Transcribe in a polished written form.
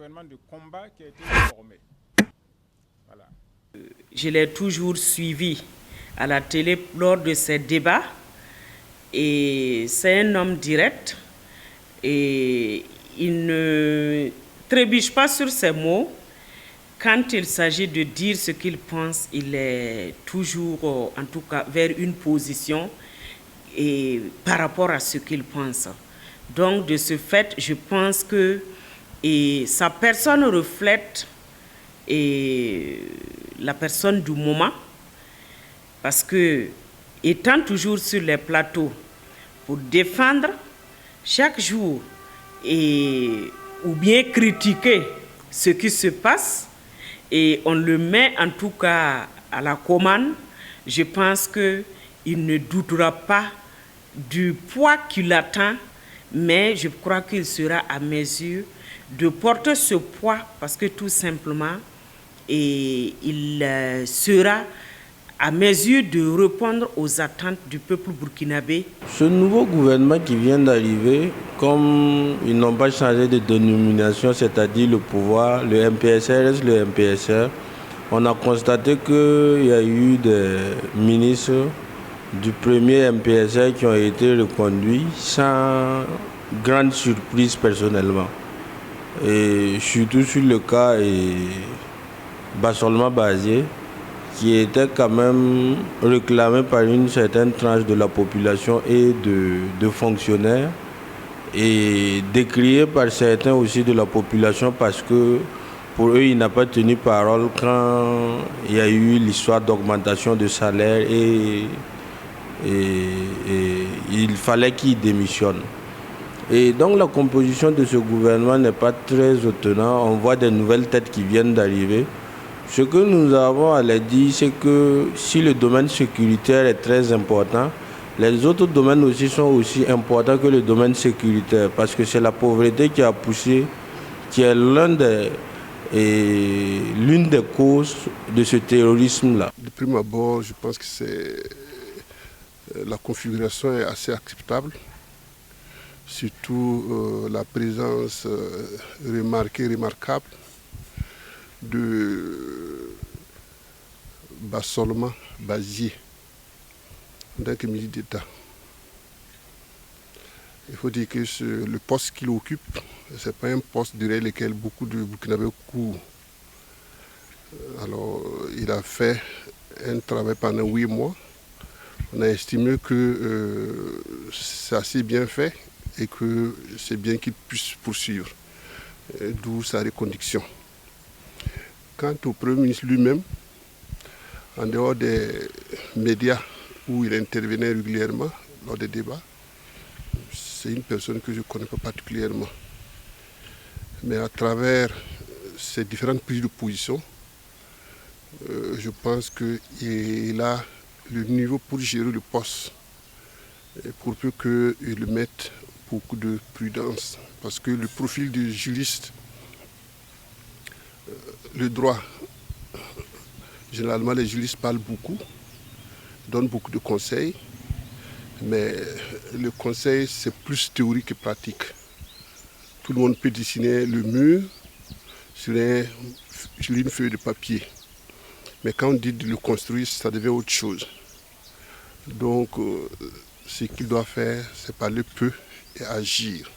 gouvernement de combat qui a été formé. Voilà. Je l'ai toujours suivi à la télé lors de ces débats. Et c'est un homme direct. Et il ne trébuche pas sur ses mots. Quand il s'agit de dire ce qu'il pense, il est toujours, en tout cas, vers une position et par rapport à ce qu'il pense. Donc, de ce fait, je pense que sa personne reflète la personne du moment, parce que, étant toujours sur les plateaux pour défendre chaque jour ou bien critiquer ce qui se passe, et on le met en tout cas à la commande, je pense qu'il ne doutera pas du poids qui l'attend, mais je crois qu'il sera à mesure de porter ce poids parce que tout simplement, il sera à mesure de répondre aux attentes du peuple burkinabé. Ce nouveau gouvernement qui vient d'arriver, comme ils n'ont pas changé de dénomination, c'est-à-dire le pouvoir, le MPSR reste le MPSR, on a constaté qu'il y a eu des ministres du premier MPSR qui ont été reconduits sans grande surprise personnellement. Et surtout sur le cas Bassolma Bazié, qui était quand même réclamé par une certaine tranche de la population et de fonctionnaires, et décrié par certains aussi de la population parce que pour eux, il n'a pas tenu parole quand il y a eu l'histoire d'augmentation de salaire et il fallait qu'il démissionne. Et donc la composition de ce gouvernement n'est pas très étonnante. On voit des nouvelles têtes qui viennent d'arriver. Ce que nous avons à leur dire, c'est que si le domaine sécuritaire est très important, les autres domaines aussi sont aussi importants que le domaine sécuritaire, parce que c'est la pauvreté qui a poussé, qui est l'une des causes de ce terrorisme-là. De prime abord, je pense que la configuration est assez acceptable, surtout la présence remarquable de Bassolma Bazié en tant que ministre d'État. Il faut dire que le poste qu'il occupe, ce n'est pas un poste derrière lequel beaucoup de Burkinabés courent. Alors, il a fait un travail pendant 8 mois. On a estimé que c'est assez bien fait et que c'est bien qu'il puisse poursuivre, d'où sa reconduction. Quant au Premier ministre lui-même, en dehors des médias où il intervenait régulièrement lors des débats, c'est une personne que je ne connais pas particulièrement. Mais à travers ces différentes prises de position, je pense qu'il a le niveau pour gérer le poste, pour peu qu'il mette beaucoup de prudence. Parce que le profil du juriste, le droit, généralement les juristes parlent beaucoup, donnent beaucoup de conseils, mais le conseil c'est plus théorique que pratique. Tout le monde peut dessiner le mur sur une feuille de papier, mais quand on dit de le construire, ça devient autre chose. Donc ce qu'il doit faire, c'est parler peu et agir.